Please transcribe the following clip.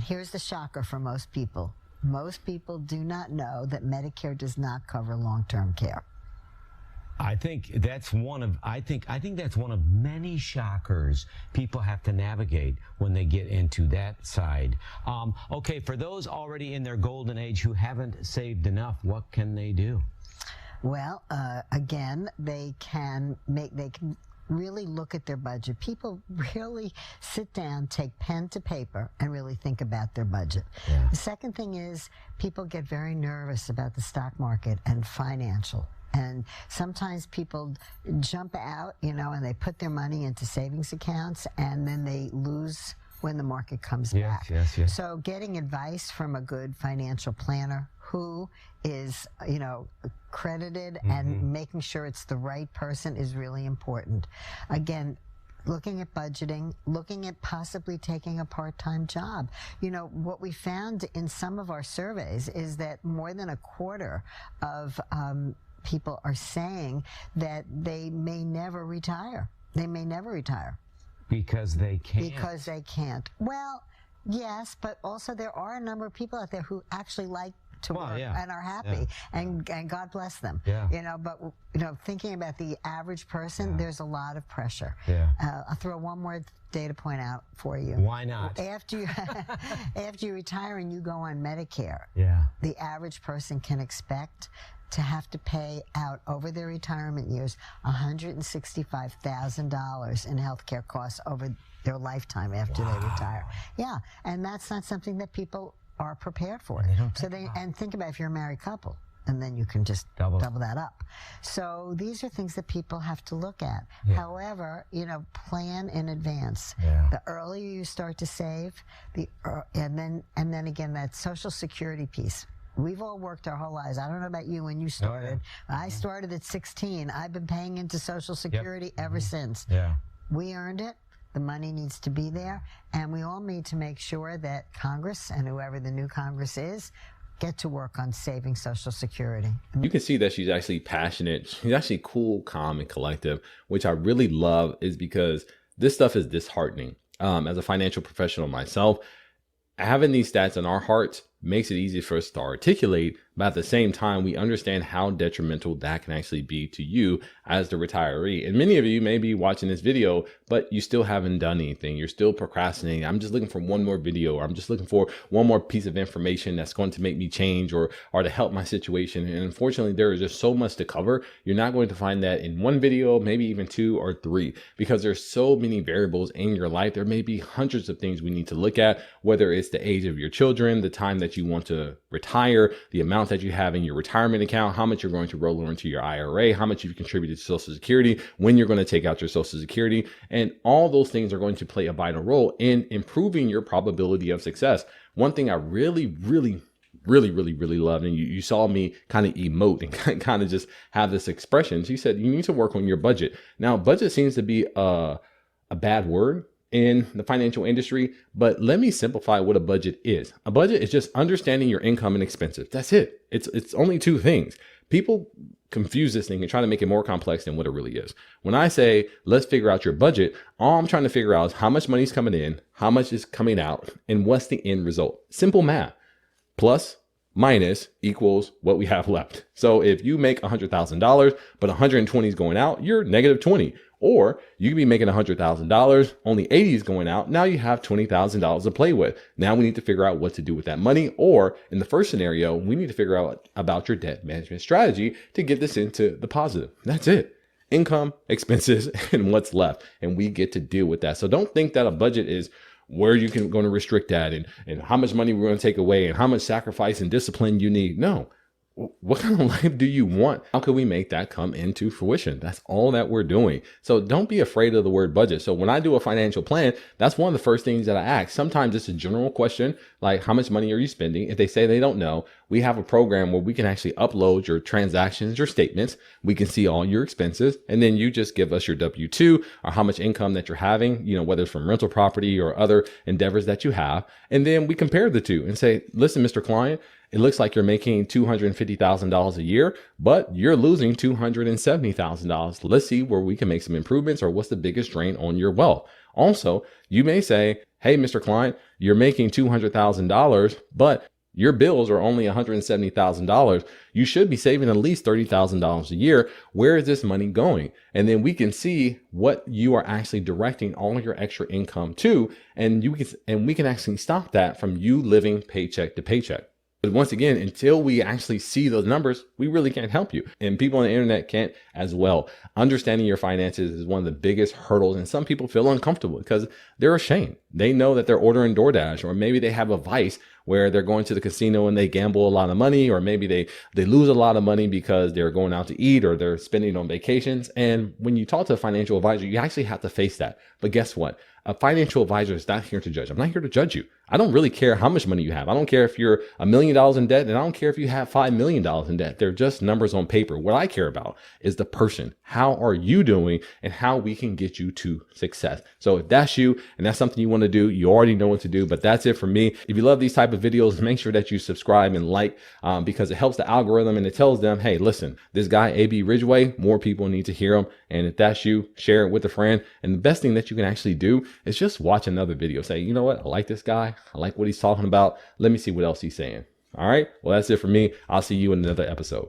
And here's the shocker for most people. Most people do not know that Medicare does not cover long-term care. I think that's one of that's one of many shockers people have to navigate when they get into that side. Okay, for those already in their golden age who haven't saved enough, what can they do? Well, again, they can really look at their budget. People really sit down, take pen to paper, and really think about their budget. Yeah. The second thing is people get very nervous about the stock market and financial. And sometimes people jump out, and they put their money into savings accounts, and then they lose when the market comes back. Yes. So getting advice from a good financial planner who is, credited and making sure it's the right person is really important. Again, looking at budgeting, looking at possibly taking a part-time job. What we found in some of our surveys is that more than a quarter of people are saying that they may never retire. They may never retire. Because they can't. Because they can't. Well, yes, but also there are a number of people out there who actually like to work and are happy, and God bless them. But thinking about the average person, there's a lot of pressure. I'll throw one more data point out for you. Why not? After you retire and you go on Medicare, the average person can expect to have to pay out over their retirement years $165,000 in healthcare costs over their lifetime after they retire. And that's not something that people are prepared for. And think about if you're a married couple, and then you can just double that up. So these are things that people have to look at. However, plan in advance. The earlier you start to save, and then again that Social Security piece. We've all worked our whole lives. I don't know about you when you started. I started at 16. I've been paying into Social Security ever since. We earned it. The money needs to be there. And we all need to make sure that Congress and whoever the new Congress is get to work on saving Social Security. You can see that she's actually passionate. She's actually cool, calm, and collective, which I really love is because this stuff is disheartening. As a financial professional myself, having these stats in our hearts makes it easy for us to articulate, but at the same time, we understand how detrimental that can actually be to you as the retiree. And many of you may be watching this video, but you still haven't done anything. You're still procrastinating. I'm just looking for one more video, or I'm just looking for one more piece of information that's going to make me change or to help my situation. And unfortunately, there is just so much to cover. You're not going to find that in one video, maybe even 2 or 3, because there's so many variables in your life. There may be hundreds of things we need to look at, whether it's the age of your children, the time that you want to retire, the amount that you have in your retirement account, how much you're going to roll over into your IRA, how much you've contributed to Social Security, when you're going to take out your Social Security. And all those things are going to play a vital role in improving your probability of success. One thing I really love, and you saw me kind of emote and kind of just have this expression. She said, you need to work on your budget. Now, budget seems to be a bad word in the financial industry, but let me simplify what a budget is. A budget is just understanding your income and expenses. That's it. It's only 2 things. People confuse this thing and try to make it more complex than what it really is. When I say, let's figure out your budget, all I'm trying to figure out is how much money is coming in, how much is coming out, and what's the end result. Simple math. Plus, minus equals what we have left. So if you make $100,000, but 120 is going out, you're negative 20. Or you could be making $100,000, only 80 is going out. Now you have $20,000 to play with. Now we need to figure out what to do with that money. Or in the first scenario, we need to figure out about your debt management strategy to get this into the positive. That's it. Income, expenses, and what's left. And we get to deal with that. So don't think that a budget is where you can going to restrict that and how much money we're going to take away and how much sacrifice and discipline you need. No. What kind of life do you want? How can we make that come into fruition? That's all that we're doing. So don't be afraid of the word budget. So when I do a financial plan, that's one of the first things that I ask. Sometimes it's a general question, like how much money are you spending? If they say they don't know, we have a program where we can actually upload your transactions, your statements. We can see all your expenses. And then you just give us your W-2 or how much income that you're having, whether it's from rental property or other endeavors that you have. And then we compare the two and say, listen, Mr. Client, it looks like you're making $250,000 a year, but you're losing $270,000. Let's see where we can make some improvements or what's the biggest drain on your wealth. Also, you may say, hey, Mr. Client, you're making $200,000, but your bills are only $170,000. You should be saving at least $30,000 a year. Where is this money going? And then we can see what you are actually directing all of your extra income to, and we can actually stop that from you living paycheck to paycheck. But once again, until we actually see those numbers, we really can't help you. And people on the internet can't as well. Understanding your finances is one of the biggest hurdles. And some people feel uncomfortable because they're ashamed. They know that they're ordering DoorDash, or maybe they have a vice where they're going to the casino and they gamble a lot of money, or maybe they lose a lot of money because they're going out to eat or they're spending on vacations. And when you talk to a financial advisor, you actually have to face that. But guess what? A financial advisor is not here to judge. I'm not here to judge you. I don't really care how much money you have. I don't care if you're $1 million in debt, and I don't care if you have $5 million in debt. They're just numbers on paper. What I care about is the person. How are you doing, and how we can get you to success? So if that's you and that's something you want to do, you already know what to do. But that's it for me. If you love these type of videos, make sure that you subscribe and like, because it helps the algorithm and it tells them, hey, listen, this guy, AB Ridgeway, more people need to hear him. And if that's you, share it with a friend. And the best thing that you can actually do is just watch another video. Say, you know what? I like this guy. I like what he's talking about. Let me see what else he's saying. All right. Well, that's it for me. I'll see you in another episode.